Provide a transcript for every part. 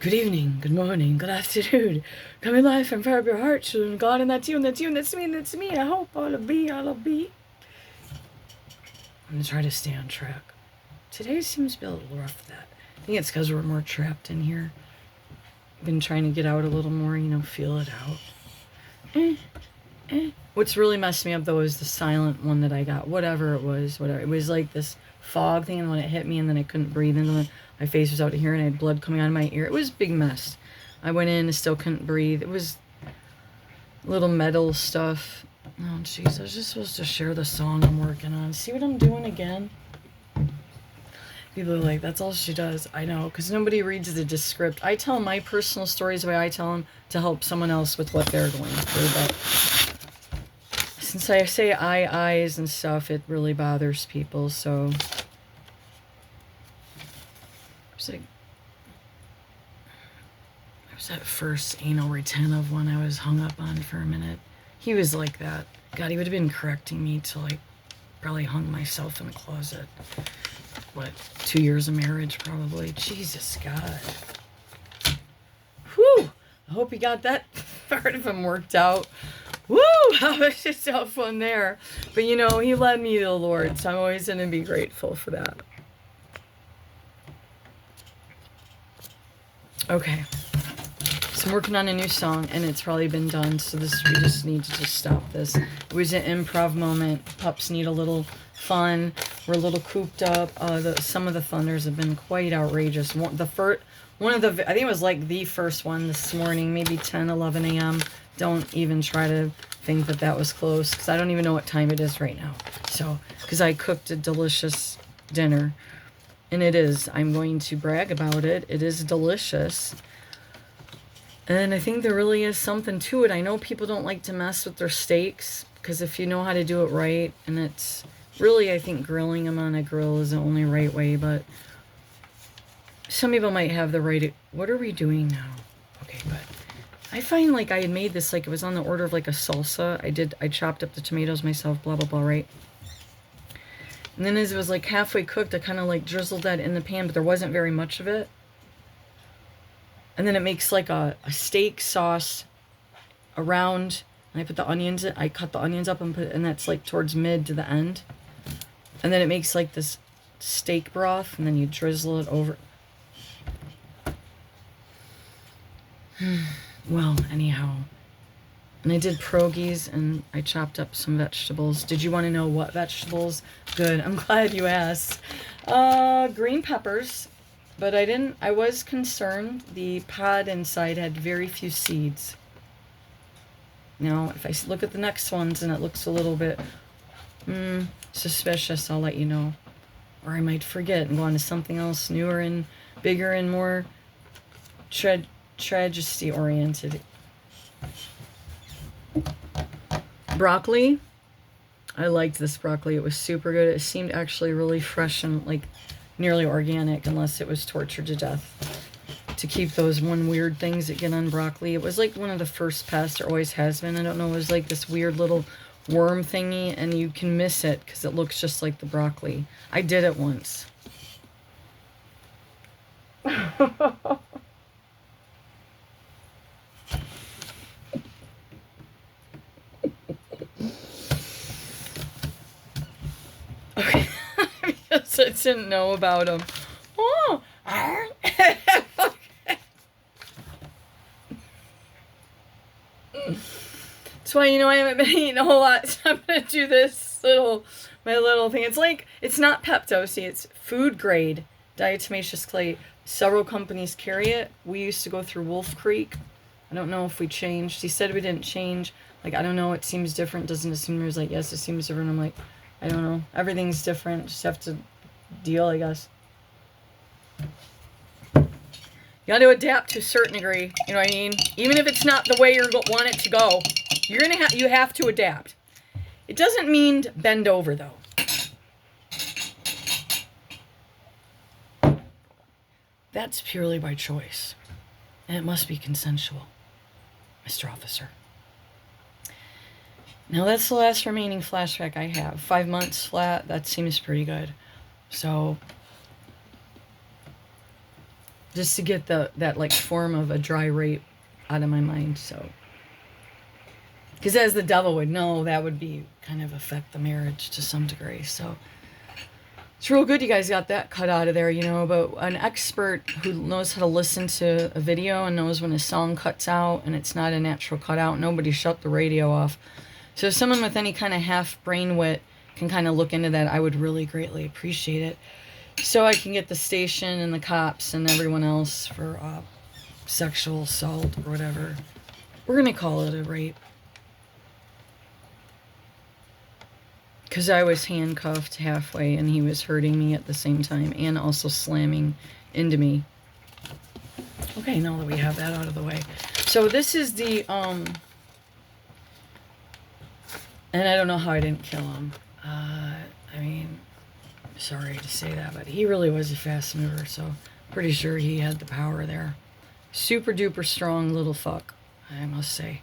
Good evening, good morning, good afternoon. Coming live from far up your heart, children of God, and that's you, and that's you, and that's me, and that's me. I hope all of be, all of be. I'm gonna try to stay on track. Today seems to be a little rough with that. I think it's because we're more trapped in here. I've been trying to get out a little more, feel it out. What's really messed me up, though, is the silent one that I got. Whatever it was, It was like this fog thing, and when it hit me, and then I couldn't breathe, and then my face was out of here, and I had blood coming out of my ear. It was a big mess. I went in and still couldn't breathe. It was little metal stuff. Oh, jeez. I was just supposed to share the song I'm working on. See what I'm doing again? People are like, that's all she does. I know, because nobody reads the script. I tell my personal stories the way I tell them to help someone else with what they're going through. But since I say eyes and stuff, it really bothers people, so... It was that first anal retentive one I was hung up on for a minute. He was like that. God, he would have been correcting me till I probably hung myself in a closet. What, 2 years of marriage probably? Jesus, God. Whew! I hope he got that part of him worked out. Woo! I was just so fun there. But he led me to the Lord, so I'm always going to be grateful for that. Okay, so I'm working on a new song, and it's probably been done, so we just need to just stop this. It was an improv moment. Pups need a little fun. We're a little cooped up. Some of the thunders have been quite outrageous. I think it was like the first one this morning, maybe 10, 11 a.m. Don't even try to think that was close, because I don't even know what time it is right now. So, because I cooked a delicious dinner. And it is. I'm going to brag about it. It is delicious. And I think there really is something to it. I know people don't like to mess with their steaks, because if you know how to do it right, and it's really, I think grilling them on a grill is the only right way, but some people might have the right... What are we doing now? Okay, but I find like I had made this like it was on the order of like a salsa. I chopped up the tomatoes myself, blah, blah, blah, right? And then as it was like halfway cooked, I kind of like drizzled that in the pan, but there wasn't very much of it. And then it makes like a steak sauce around, and I put the onions in, I cut the onions up and that's like towards mid to the end. And then it makes like this steak broth, and then you drizzle it over. Well, anyhow. And I did pierogies, and I chopped up some vegetables. Did you want to know what vegetables? Good. I'm glad you asked. Green peppers, but I was concerned. The pod inside had very few seeds. Now, if I look at the next ones and it looks a little bit suspicious, I'll let you know. Or I might forget and go on to something else newer and bigger and more tragedy-oriented. Broccoli. I liked this broccoli. It was super good. It seemed actually really fresh and like nearly organic, unless it was tortured to death to keep those one weird things that get on broccoli. It was like one of the first pests. There always has been. I don't know. It was like this weird little worm thingy, and you can miss it because it looks just like the broccoli. I did it once. Okay, because I didn't know about them. Oh, okay. That's why I haven't been eating a whole lot. So I'm gonna do my little thing. It's not Pepto. See, it's food grade diatomaceous clay. Several companies carry it. We used to go through Wolf Creek. I don't know if we changed. He said we didn't change. Like, I don't know. It seems different. Doesn't it seem? He was like, yes, it seems different. I'm like, I don't know. Everything's different. Just have to deal, I guess. You got to adapt to a certain degree. You know what I mean? Even if it's not the way you want it to go, you have to adapt. It doesn't mean bend over, though. That's purely by choice. And it must be consensual, Mr. Officer. Now, that's the last remaining flashback I have. 5 months flat, that seems pretty good. So, just to get that like form of a dry rape out of my mind. So, because as the devil would know, that would be kind of affect the marriage to some degree. So it's real good you guys got that cut out of there, you know. But an expert who knows how to listen to a video and knows when a song cuts out and it's not a natural cutout, nobody shut the radio off. So if someone with any kind of half brain wit can kind of look into that, I would really greatly appreciate it. So I can get the station and the cops and everyone else for sexual assault or whatever. We're going to call it a rape. Because I was handcuffed halfway and he was hurting me at the same time and also slamming into me. Okay, now that we have that out of the way. So this is the, and I don't know how I didn't kill him. I mean, sorry to say that, but he really was a fast mover, so pretty sure he had the power there. Super duper strong little fuck, I must say.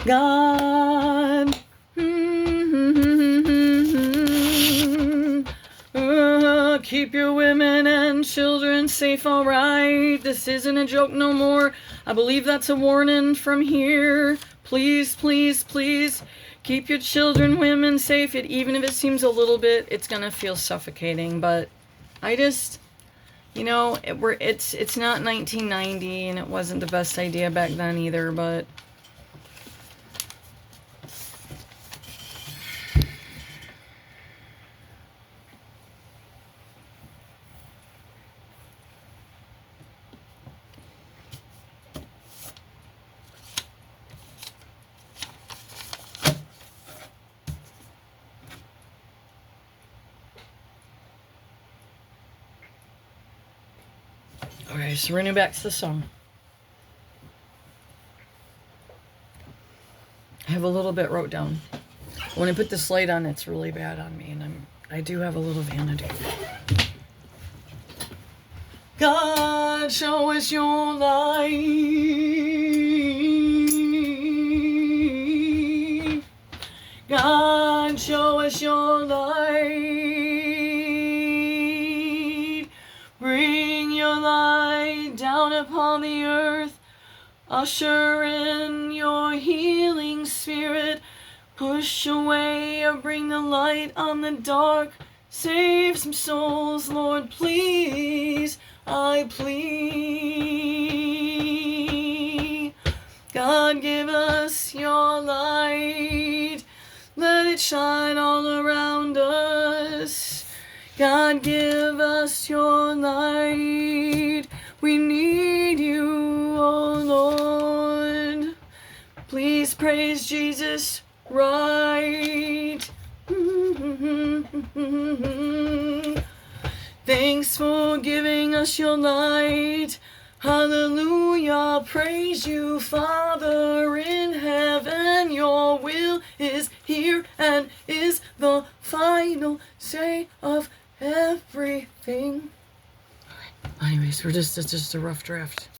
God, keep your women and children safe, all right? This isn't a joke no more. I believe that's a warning from here. Please, please, please, keep your children, women safe. Even if it seems a little bit, it's gonna feel suffocating. But I just, you know, it's not 1990, and it wasn't the best idea back then either. But okay, so running back to the song. I have a little bit wrote down. When I put this light on, it's really bad on me, and I do have a little vanity. God, show us your light. God, show us your light. Bring your light down upon the earth. Usher in your healing spirit. Push away or bring the light on the dark. Save some souls, Lord, please. I plead. God, give us your light. Let it shine all around us. God, give us your light. We need you, oh Lord. Please praise Jesus right. Thanks for giving us your light. Hallelujah, praise you, Father in heaven. Your will is here and is the final say of everything. Anyways, it's just a rough draft.